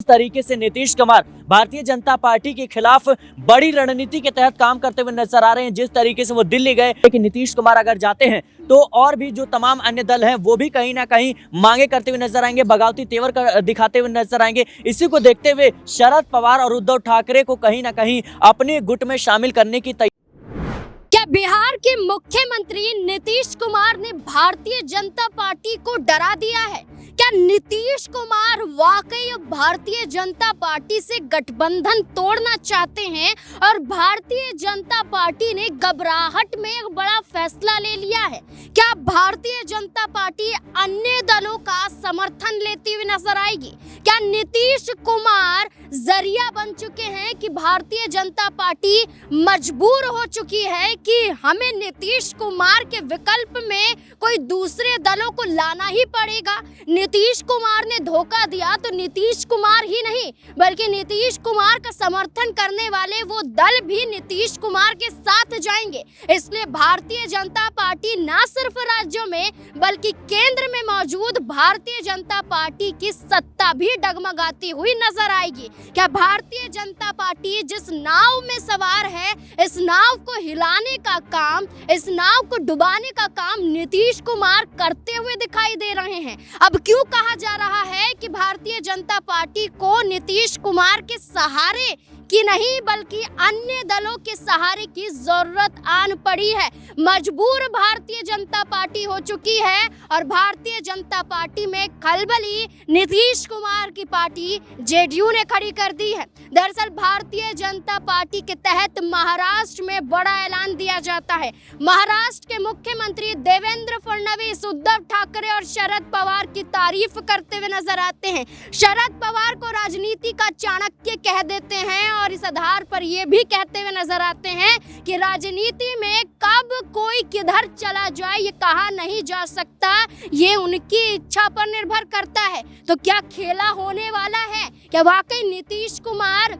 तरीके से नीतीश कुमार भारतीय जनता पार्टी के खिलाफ बड़ी रणनीति के तहत काम करते हुए नजर आ रहे हैं। जिस तरीके से वो दिल्ली गए कि नीतीश कुमार अगर जाते हैं तो और भी जो तमाम अन्य दल हैं वो भी कहीं ना कहीं मांगे करते हुए नजर आएंगे, बगावती तेवर दिखाते हुए नजर आएंगे। इसी को देखते हुए शरद पवार और उद्धव ठाकरे को कहीं ना कहीं अपने गुट में शामिल करने की क्या बिहार के मुख्यमंत्री नीतीश कुमार ने भारतीय जनता पार्टी को डरा दिया है? क्या नीतीश कुमार वाकई भारतीय जनता पार्टी से गठबंधन तोड़ना चाहते हैं और भारतीय जनता पार्टी ने घबराहट में एक बड़ा फैसला ले लिया है? क्या भारतीय जनता पार्टी अन्य दलों का समर्थन लेती हुई नजर आएगी? क्या नीतीश कुमार जरिया बन चुके हैं कि भारतीय जनता पार्टी मजबूर हो चुकी है कि हमें नीतीश कुमार के विकल्प में कोई दूसरे दलों को लाना ही पड़ेगा? नीतीश कुमार ने धोखा दिया तो नीतीश कुमार ही नहीं बल्कि नीतीश कुमार का समर्थन करने वाले वो दल भी नीतीश कुमार के साथ जाएंगे। इसलिए भारतीय जनता पार्टी ना सिर्फ राज्यों में बल्कि केंद्र में मौजूद भारतीय जनता पार्टी की सत्ता भी डगमगाती हुई नजर आएगी। क्या भारतीय जनता पार्टी जिस नाव में सवार है, इस नाव को हिलाने का काम, इस नाव को डुबाने का काम नीतीश कुमार करते हुए दिखाई दे रहे हैं? अब क्यों कहा जा रहा है कि भारतीय जनता पार्टी को नीतीश कुमार के सहारे की नहीं बल्कि अन्य दलों के सहारे की जरूरत आन पड़ी है? मजबूर भारतीय जनता पार्टी हो चुकी है और भारतीय जनता पार्टी में खलबली नीतीश कुमार की पार्टी जेडीयू ने खड़ी कर दी है। दरअसल भारतीय जनता पार्टी के तहत महाराष्ट्र में बड़ा ऐलान दिया जाता है। महाराष्ट्र के मुख्यमंत्री देवेंद्र फडणवीस उद्धव ठाकरे और शरद पवार की तारीफ करते हुए नजर आते हैं। शरद पवार को राजनीति का चाणक्य कह देते हैं और इस आधार पर ये भी कहते हुए नजर आते हैं कि राजनीति में कब कोई किधर चला जाए ये कहा नहीं जा सकता, ये उनकी इच्छा पर निर्भर करता है। तो क्या खेला होने वाला है? क्या वाकई नीतीश कुमार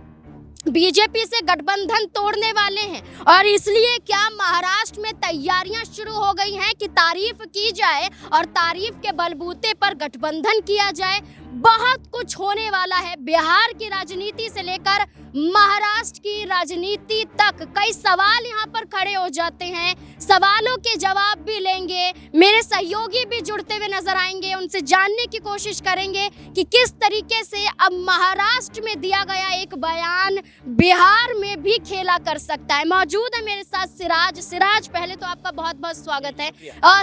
बीजेपी से गठबंधन तोड़ने वाले हैं? और इसलिए क्या महाराष्ट्र में तैयारियां शुरू हो गई हैं कि तारीफ की जाए और तारीफ के बलबूते पर गठबंधन किया जाए? बहुत कुछ होने वाला है। बिहार की राजनीति से लेकर महाराष्ट्र की राजनीति तक कई सवाल यहाँ पर खड़े हो जाते हैं। सवालों के जवाब भी लेंगे, मेरे सहयोगी भी जुड़ते हुए नजर आएंगे, उनसे जानने की कोशिश करेंगे कि किस तरीके से अब महाराष्ट्र में दिया गया एक बयान बिहार में भी खेला कर सकता है। मौजूद है मेरे साथ सिराज, पहले तो आपका बहुत बहुत स्वागत है।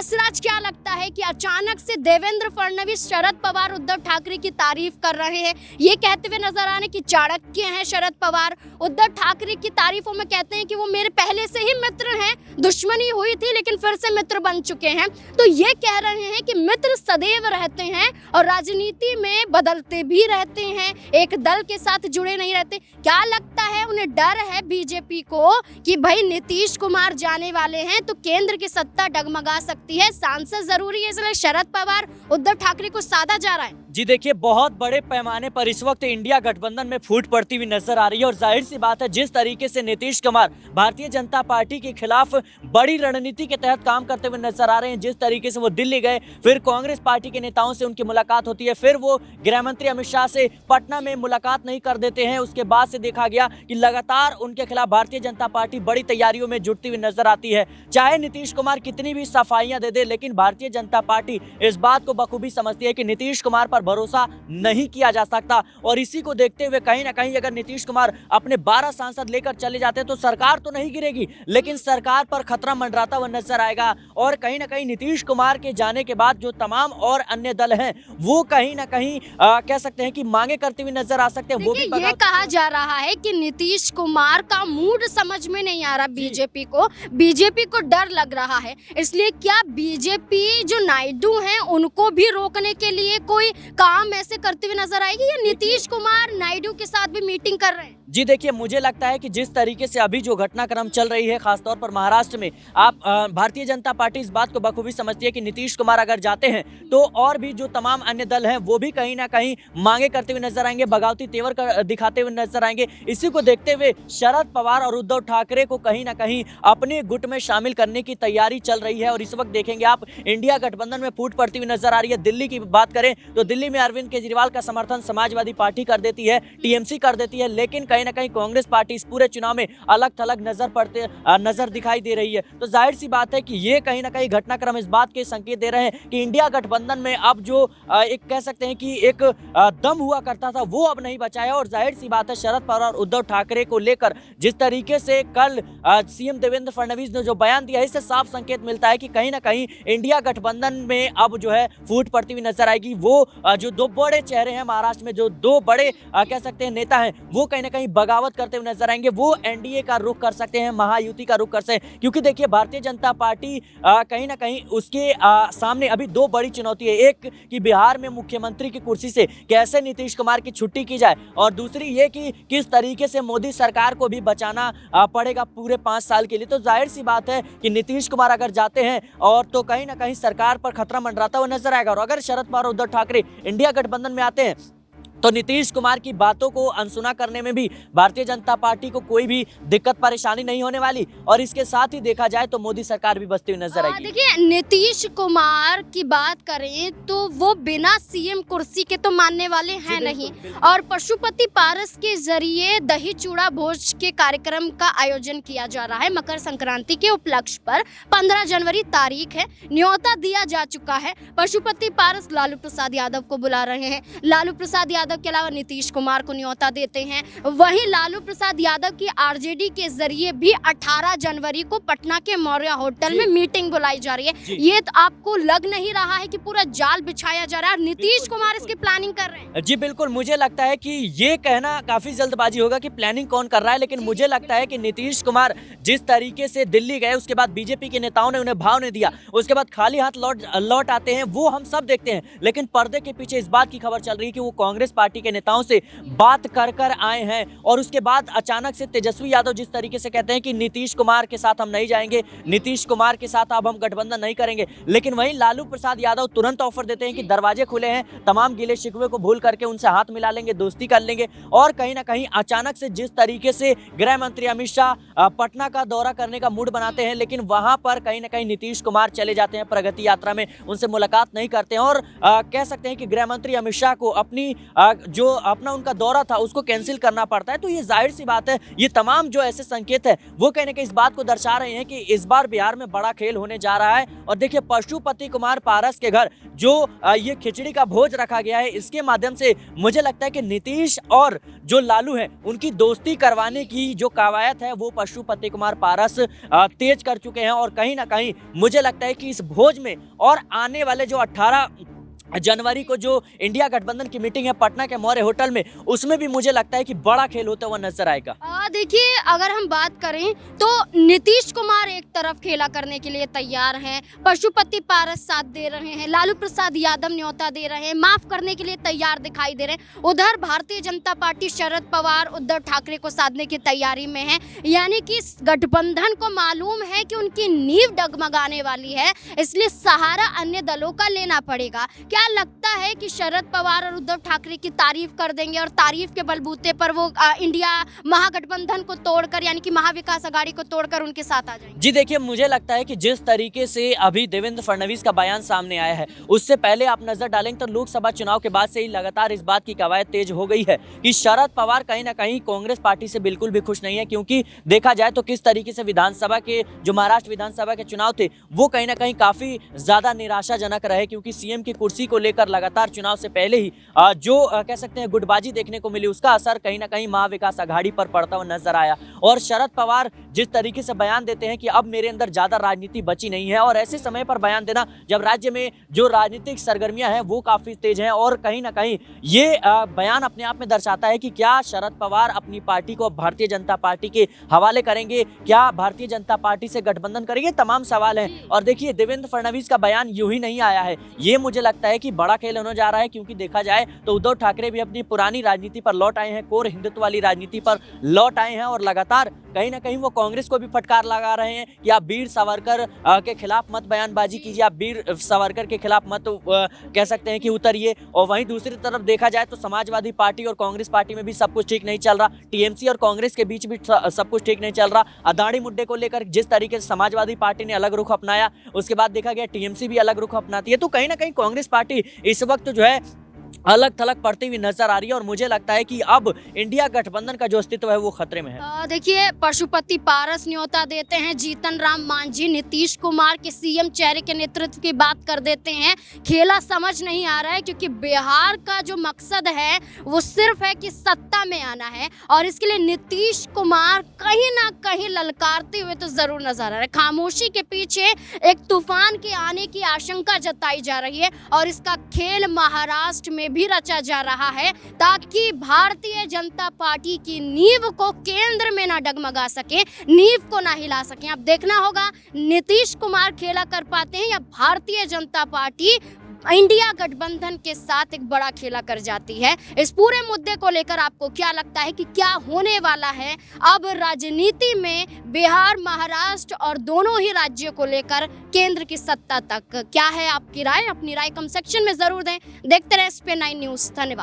सिराज, क्या लगता है कि अचानक से देवेंद्र फडणवीस शरद पवार उद्धव ठाकरे की तारीफ कर रहे हैं, ये कहते हुए नजर आ रहे कि चाणक्य हैं शरद पवार? उद्धव ठाकरे की तारीफों में कहते हैं कि वो मेरे पहले से ही मित्र हैं, दुश्मनी हुई थी लेकिन फिर से मित्र बन चुके हैं। तो ये कह रहे हैं कि मित्र सदैव रहते हैं और राजनीति में बदलते भी रहते हैं, एक दल के साथ जुड़े नहीं रहते। क्या लगता है उन्हें डर है बीजेपी को कि भाई नीतीश कुमार जाने वाले हैं तो केंद्र की सत्ता डगमगा सकती है, सांसद जरूरी है, इसलिए शरद पवार उद्धव ठाकरे को साधा जा रहा है? जी देखिए, बहुत बड़े पैमाने पर इस वक्त इंडिया गठबंधन में फूट पड़ती हुई नजर आ रही है और जाहिर सी बात है जिस तरीके से नीतीश कुमार भारतीय जनता पार्टी के खिलाफ बड़ी रणनीति के तहत काम करते हुए नजर आ रहे हैं। जिस तरीके से वो दिल्ली गए, फिर कांग्रेस पार्टी के नेताओं से उनकी मुलाकात होती है, फिर वो गृह मंत्री अमित शाह से पटना में मुलाकात नहीं कर देते हैं। उसके बाद से देखा गया कि लगातार उनके खिलाफ भारतीय जनता पार्टी बड़ी तैयारियों में जुटती हुई नजर आती है। चाहे नीतीश कुमार कितनी भी सफाइयां दे दे, लेकिन भारतीय जनता पार्टी इस बात को बखूबी समझती है कि नीतीश कुमार पर भरोसा नहीं किया जा सकता। और इसी को देखते हुए कहीं ना कहीं अगर नीतीश कुमार अपने 12 सांसद लेकर चले जाते हैं तो सरकार तो नहीं गिरेगी, लेकिन सरकार पर खतरा मंडराता हुआ नजर आएगा। और कहीं ना कहीं नीतीश कुमार के जाने के बाद जो तमाम और अन्य दल हैं वो कहीं ना कहीं कह सकते हैं कि मांगे करते हुए नजर आ सकते हैं। वो भी ये कहा जा रहा है कि नीतीश कुमार का मूड समझ में नहीं आ रहा बीजेपी को डर लग रहा है। इसलिए क्या बीजेपी जो नायडू हैं उनको भी रोकने के लिए कोई काम ऐसे करते हुए नजर आएगी या नीतीश कुमार नायडू के साथ भी मीटिंग कर रहे हैं? जी देखिए, मुझे लगता है कि जिस तरीके से अभी जो घटनाक्रम चल रही है, खासतौर पर महाराष्ट्र में, आप भारतीय जनता पार्टी इस बात को बखूबी समझती है कि नीतीश कुमार अगर जाते हैं तो और भी जो तमाम अन्य दल हैं वो भी कहीं ना कहीं मांगे करते हुए नजर आएंगे, बगावती तेवर दिखाते हुए नजर आएंगे। इसी को देखते हुए शरद पवार और उद्धव ठाकरे को कहीं ना कहीं अपने गुट में शामिल करने की तैयारी चल रही है। और इस वक्त देखेंगे आप, इंडिया गठबंधन में फूट पड़ती हुई नजर आ रही है। दिल्ली की बात करें तो दिल्ली में अरविंद केजरीवाल का समर्थन समाजवादी पार्टी कर देती है, टीएमसी कर देती है, लेकिन कहीं ना कहीं कांग्रेस पार्टी इस पूरे चुनाव में अलग थलग नजर दिखाई दे रही है। तो जाहिर सी बात है कि ये कहीं ना कहीं घटनाक्रम इस बात के संकेत दे रहे हैं कि इंडिया गठबंधन में अब जो एक कह सकते हैं कि एक दम हुआ करता था वो अब नहीं बचा है। और जाहिर सी बात है, शरद पवार और उद्धव ठाकरे को लेकर जिस तरीके से कल सीएम देवेंद्र फडणवीस ने जो बयान दिया, इससे साफ संकेत मिलता है कि कहीं ना कहीं इंडिया गठबंधन में अब जो है फूट पड़ती हुई नजर आएगी। वो जो दो बड़े चेहरे हैं महाराष्ट्र में, जो दो बड़े कह सकते हैं नेता हैं, वो कहीं ना कहीं बगावत करते हुए नजर आएंगे। वो एनडीए का रुख कर सकते हैं, महायुति का रुख कर सकते हैं, क्योंकि देखिए भारतीय जनता पार्टी कहीं ना कहीं उसके सामने अभी दो बड़ी चुनौती है। एक कि बिहार में मुख्यमंत्री की कुर्सी से कैसे नीतीश कुमार की छुट्टी की जाए, और दूसरी ये कि किस तरीके से मोदी सरकार को भी बचाना पड़ेगा पूरे 5 साल के लिए। तो जाहिर सी बात है कि नीतीश कुमार अगर जाते हैं और तो कहीं ना कहीं सरकार पर खतरा मंडराता हुआ नजर आएगा। और अगर शरद पवार और उद्धव ठाकरे इंडिया गठबंधन में आते हैं तो नीतीश कुमार की बातों को अनसुना करने में भी भारतीय जनता पार्टी को कोई भी दिक्कत परेशानी नहीं होने वाली। और इसके साथ ही देखा जाए तो मोदी सरकार भी बचती हुई नजर आएगी। देखिए, नीतीश कुमार की बात करें तो वो बिना सीएम कुर्सी के तो मानने वाले हैं नहीं। और पशुपति पारस के जरिए दही चूड़ा भोज के कार्यक्रम का आयोजन किया जा रहा है मकर संक्रांति के उपलक्ष्य पर। 15 जनवरी तारीख है, न्योता दिया जा चुका है। पशुपति पारस लालू प्रसाद यादव को बुला रहे हैं, लालू प्रसाद यादव के अलावा नीतीश कुमार को न्योता देते हैं। वहीं लालू प्रसाद यादव की आरजेडी के जरिए भी 18 जनवरी को पटना के मौर्य होटल में मीटिंग बुलाई जा रही है। ये तो आपको लग नहीं रहा है कि पूरा जाल बिछाया जा रहा है और नीतीश कुमार इसकी प्लानिंग कर रहे हैं? जी बिल्कुल, मुझे लगता है कि ये कहना काफी जल्दबाजी होगा कि प्लानिंग कौन कर रहा है, लेकिन मुझे लगता है कि नीतीश कुमार जिस तरीके से दिल्ली गए, उसके बाद बीजेपी के नेताओं ने उन्हें भाव नहीं दिया, उसके बाद खाली हाथ लौट आते हैं, वो हम सब देखते हैं। लेकिन पर्दे के पीछे इस बात की खबर चल रही है कि वो कांग्रेस पार्टी के नेताओं से बात कर आए हैं। और उसके बाद अचानक से तेजस्वी यादव जिस तरीके से कहते हैं कि नीतीश कुमार के साथ हम नहीं जाएंगे, नीतीश कुमार के साथ अब हम गठबंधन नहीं करेंगे, लेकिन वहीं लालू प्रसाद यादव तुरंत ऑफर देते हैं कि दरवाजे खुले हैं, तमाम गिले शिकवे को भूल करके उनसे हाथ मिला लेंगे, दोस्ती कर लेंगे। और कहीं ना कहीं अचानक से जिस तरीके से गृह मंत्री अमित शाह पटना का दौरा करने का मूड बनाते हैं, लेकिन वहां पर कहीं ना कहीं नीतीश कुमार चले जाते हैं प्रगति यात्रा में, उनसे मुलाकात नहीं करते हैं। और कह सकते हैं कि गृह मंत्री अमित शाह को अपना उनका दौरा था उसको कैंसिल करना पड़ता है। तो ये जाहिर सी बात है, ये तमाम जो ऐसे संकेत है वो कहीं ना कहीं इस बात को दर्शा रहे हैं कि इस बार बिहार में बड़ा खेल होने जा रहा है। और देखिए, पशुपति कुमार पारस के घर जो ये खिचड़ी का भोज रखा गया है, इसके माध्यम से मुझे लगता है कि नीतीश और जो लालू है उनकी दोस्ती करवाने की जो कवायद है वो पशुपति कुमार पारस तेज कर चुके हैं। और कहीं ना कहीं मुझे लगता है कि इस भोज में और आने वाले जो 18 जनवरी को जो इंडिया गठबंधन की मीटिंग है पटना के मौर्य होटल में, उसमें भी मुझे लगता है कि बड़ा खेल होता हुआ नजर आएगा। देखिए, अगर हम बात करें तो नीतीश कुमार एक तरफ खेला करने के लिए तैयार हैं, पशुपति पारस साथ दे रहे हैं, लालू प्रसाद यादव न्योता दे रहे हैं, माफ करने के लिए तैयार दिखाई दे रहे हैं। उधर भारतीय जनता पार्टी शरद पवार उद्धव ठाकरे को साधने की तैयारी में है। यानी कि गठबंधन को मालूम है कि उनकी नींव डगमगाने वाली है, इसलिए सहारा अन्य दलों का लेना पड़ेगा। क्या लगता है कि शरद पवार और उद्धव ठाकरे की तारीफ कर देंगे और तारीफ के बलबूते पर वो इंडिया महागठबंधन को तोड़कर, यानी कि महाविकास आघाड़ी को तोड़कर उनके साथ आ जाएंगे? जी देखिए, मुझे लगता है कि जिस तरीके से अभी देवेंद्र फडणवीस का बयान सामने आया है, उससे पहले आप नजर डालेंगे तो लोकसभा चुनाव के बाद से ही लगातार इस बात की कवायद तेज हो गई है कि शरद पवार कहीं ना कहीं कांग्रेस पार्टी से बिल्कुल भी खुश नहीं है। क्योंकि देखा जाए तो किस तरीके से विधानसभा के जो महाराष्ट्र विधानसभा के चुनाव थे वो कहीं ना कहीं काफी ज्यादा निराशाजनक रहे, क्योंकि सीएम की कुर्सी को लेकर लगातार चुनाव से पहले ही जो कह सकते हैं गुटबाजी देखने को मिली, उसका असर कहीं ना कहीं महाविकास आघाड़ी पर पड़ता हुआ नजर आया। और शरद पवार जिस तरीके से बयान देते हैं कि अब मेरे अंदर ज्यादा राजनीति बची नहीं है, और ऐसे समय पर बयान देना जब राज्य में जो राजनीतिक सरगर्मियां हैं वो काफी तेज हैं, और कहीं ना कहीं ये बयान अपने आप में दर्शाता है कि क्या शरद पवार अपनी पार्टी को भारतीय जनता पार्टी के हवाले करेंगे, क्या भारतीय जनता पार्टी से गठबंधन करेंगे, तमाम सवाल हैं। और देखिए, देवेंद्र फडणवीस का बयान यूं ही नहीं आया है, ये मुझे लगता है है कि बड़ा खेल होने जा रहा है, क्योंकि देखा जाए तो उद्धव ठाकरे भी अपनी पुरानी राजनीति पर लौट आए हैं, कोर हिंदुत्व वाली राजनीति पर लौट आए हैं और लगातार कहीं ना कहीं वो कांग्रेस को भी फटकार लगा रहे हैं कि आप वीर सावरकर के खिलाफ मत बयानबाजी कीजिए, आप वीर सावरकर के खिलाफ मत कह सकते हैं कि उतरिए। और वहीं दूसरी तरफ देखा जाए तो समाजवादी पार्टी और कांग्रेस पार्टी में भी सब कुछ ठीक नहीं चल रहा, टीएमसी और कांग्रेस के बीच भी सब कुछ ठीक नहीं चल रहा। अदानी मुद्दे को लेकर जिस तरीके से समाजवादी पार्टी ने अलग रुख अपनाया, उसके बाद देखा गया टीएमसी भी अलग रुख अपनाती है। तो कहीं ना कहीं कांग्रेस पार्टी इस वक्त जो है अलग थलग पड़ती हुई नजर आ रही है और मुझे लगता है कि अब इंडिया गठबंधन का जो अस्तित्व है वो खतरे में है। देखिए, पशुपति पारस न्योता देते हैं, जीतन राम मांझी नीतीश कुमार के सीएम चेहरे के नेतृत्व की बात कर देते हैं। खेला समझ नहीं आ रहा है, क्योंकि बिहार का जो मकसद है वो सिर्फ है कि सत्ता में आना है और इसके लिए नीतीश कुमार कहीं ना कहीं ललकारते हुए तो जरूर नजर आ रहा है। खामोशी के पीछे एक तूफान के आने की आशंका जताई जा रही है और इसका खेल महाराष्ट्र में भी रचा जा रहा है, ताकि भारतीय जनता पार्टी की नींव को केंद्र में ना डगमगा सके, नींव को ना हिला सके। अब देखना होगा नीतीश कुमार खेला कर पाते हैं या भारतीय जनता पार्टी इंडिया गठबंधन के साथ एक बड़ा खेला कर जाती है। इस पूरे मुद्दे को लेकर आपको क्या लगता है कि क्या होने वाला है अब राजनीति में बिहार, महाराष्ट्र और दोनों ही राज्यों को लेकर केंद्र की सत्ता तक? क्या है आपकी राय? अपनी राय कमेंट सेक्शन में जरूर दें। देखते रहे SP9 न्यूज़। धन्यवाद।